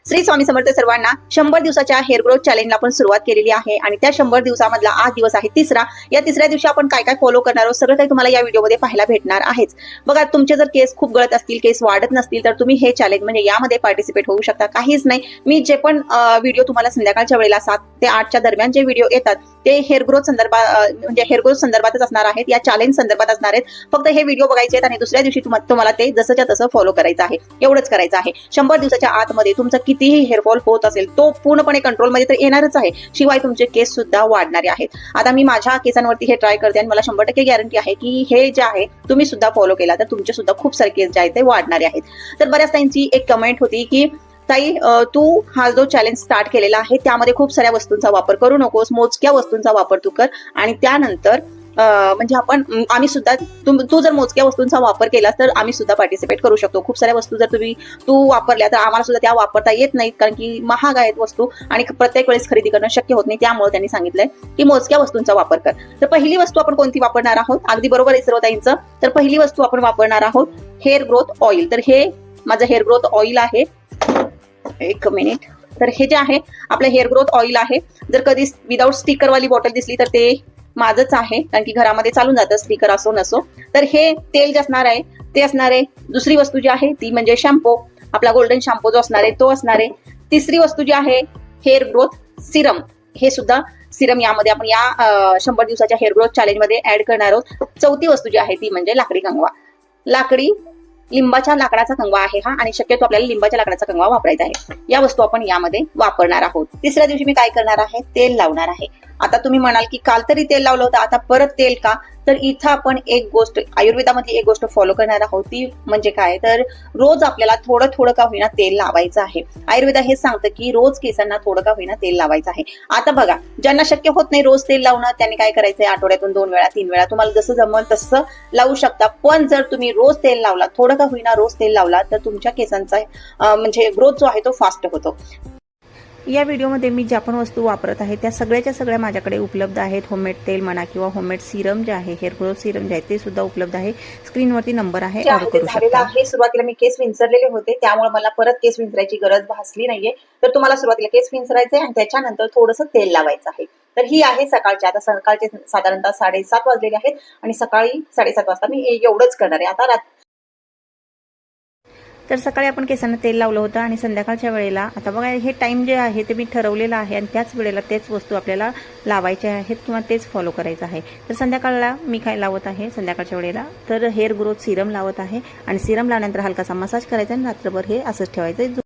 श्री स्वामी समर्थ सर्वांना 100 दिवसाच्या hair growth चॅलेंजला आपण सुरुवात केलेली आहे आणि त्या 100 दिवसामधला आज दिवस आहे तिसरा. या तिसऱ्या दिवशी आपण काय काय फॉलो करणार आहोत सगळं काही तुम्हाला या व्हिडिओमध्ये पाहायला भेटणार आहेच. बघा, तुमचे जर केस खूप गळत असतील, केस वाढत नसतील, तर तुम्ही हे चॅलेंज म्हणजे यामध्ये पार्टिसिपेट होऊ शकता. काहीच नाही, मी जे पण व्हिडिओ तुम्हाला संध्याकाळच्या वेळेला 7 ते 8च्या दरम्यान जे व्हिडिओ येतात ते हेअर ग्रोथ संदर्भात म्हणजे हेअर ग्रोथ संदर्भातच असणार आहेत, या चॅलेंज संदर्भात असणार आहेत. फक्त हे व्हिडिओ बघायचे आहेत आणि दुसऱ्या दिवशी तुम्हाला ते जसंच्या तसं फॉलो करायचं आहे, एवढंच करायचं आहे. 100 दिवसाच्या आतमध्ये तुमचं कितीही हेअरफॉल होत असेल तो पूर्णपणे कंट्रोलमध्ये तर येणारच आहे, शिवाय तुमचे केस सुद्धा वाढणारे आहेत. आता मी माझ्या केसांवरती हे ट्राय करते आणि मला 100% गॅरंटी आहे की हे जे आहे तुम्ही सुद्धा फॉलो केला तर तुमचे सुद्धा खूप सारे केस जे आहेत ते वाढणारे आहेत. तर बऱ्याच त्यांची एक कमेंट होती की ताई, तू हा जो चॅलेंज स्टार्ट केलेला आहे त्यामध्ये खूप साऱ्या वस्तूंचा वापर करू नकोस, मोजक्या वस्तूंचा वापर तू कर आणि त्यानंतर म्हणजे आम्ही सुद्धा तू जर मोजक्या वस्तूंचा वापर केलास तर आम्ही सुद्धा पार्टिसिपेट करू शकतो. खूप साऱ्या वस्तू जर तू वापरल्या तर आम्हाला सुद्धा त्या वापरता येत नाहीत, कारण की महाग आहेत वस्तू आणि प्रत्येक वेळेस खरेदी करणं शक्य होत नाही. त्यामुळे त्यांनी सांगितलंय की मोजक्या वस्तूंचा वापर कर. तर पहिली वस्तू आपण कोणती वापरणार आहोत? अगदी बरोबर आहे सर्व ताईंचं. तर पहिली वस्तू आपण वापरणार आहोत हेअर ग्रोथ ऑइल. तर हे माझं हेअर ग्रोथ ऑइल आहे. एक मिनिट. तर हे जे आहे आपलं हेअर ग्रोथ ऑइल आहे. जर कधी विदाऊट स्टिकरवाली बॉटल दिसली तर ते माझंच आहे, कारण की घरामध्ये चालून जातं स्टिकर असो नसो. तर हे तेल जे असणार आहे ते असणार आहे. दुसरी वस्तू जी आहे ती म्हणजे शॅम्पू, आपला गोल्डन शॅम्पू जो असणार आहे तो असणार आहे. तिसरी वस्तू जी आहे हेअर ग्रोथ सिरम. हे सुद्धा सिरम यामध्ये आपण या 100 दिवसाच्या हेअर ग्रोथ चॅलेंज मध्ये ऍड करणार आहोत. चौथी वस्तू जी आहे ती म्हणजे लाकडी कंगवा. लिंबाच्या लाकडाचा कंगवा आहे हा, आणि शक्यतो आपल्याला लिंबाच्या लाकडाचा कंगवा वापरायचा आहे. या वस्तू आपण यामध्ये वापरणार आहोत. तिसऱ्या दिवशी मी काय करणार आहे? तेल लावणार आहे. आता तुम्ही म्हणाल की काल तरी तेल लावलं होतं, आता परत तेल का? तर इथं आपण एक गोष्ट आयुर्वेदामधली एक गोष्ट फॉलो करणार आहोत. ती म्हणजे काय? तर रोज आपल्याला थोडं थोडं का होईना तेल लावायचं आहे. आयुर्वेद हे सांगतं की रोज केसांना थोडं का होईना तेल लावायचं आहे. आता बघा, ज्यांना शक्य होत नाही रोज तेल लावणं, त्यांनी काय करायचंय? आठवड्यातून 2 वेळा 3 वेळा तुम्हाला जसं जमल तसं लावू शकता. पण जर तुम्ही रोज तेल लावला, थोडं का होईना रोज तेल लावला, तर तुमच्या केसांचा म्हणजे ग्रोथ जो आहे तो फास्ट होतो. या व्हिडिओमध्ये मी ज्या पण वस्तू वापरत आहे त्या सगळ्याच्या सगळ्या माझ्याकडे उपलब्ध आहेत. होममेड तेल म्हणा किंवा होममेड सिरम जे आहे, हेअर ग्रोथ सिरम जे आहे ते सुद्धा उपलब्ध आहे. स्क्रीनवरती नंबर आहे, ऑर्डर करू शकता. सुरुवातीला मी केस विंचरलेले होते, त्यामुळे मला परत केस विंचरायची गरज भासली नाहीये. तर तुम्हाला सुरुवातीला केस विंचरायचे आणि त्याच्यानंतर थोडंसं तेल लावायचं आहे. तर ही आहे सकाळची. आता सकाळचे साधारणतः 7:30 वाजलेले आहेत आणि सकाळी 7:30 वाजता मी एवढंच करणार आहे. आता तर सकाळी आपण केसांना तेल लावलं होतं आणि संध्याकाळच्या वेळेला आता बघा हे टाइम जे आहे ते मी ठरवलेलं आहे आणि त्याच वेळेला तेच वस्तू आपल्याला लावायच्या आहेत किंवा तेच फॉलो करायचं आहे. तर संध्याकाळला मी काय लावत आहे संध्याकाळच्या वेळेला? तर हेअर ग्रोथ सिरम लावत आहे आणि सिरम लावल्यानंतर हलकासा मसाज करायचा आणि रात्रभर हे असंच ठेवायचं.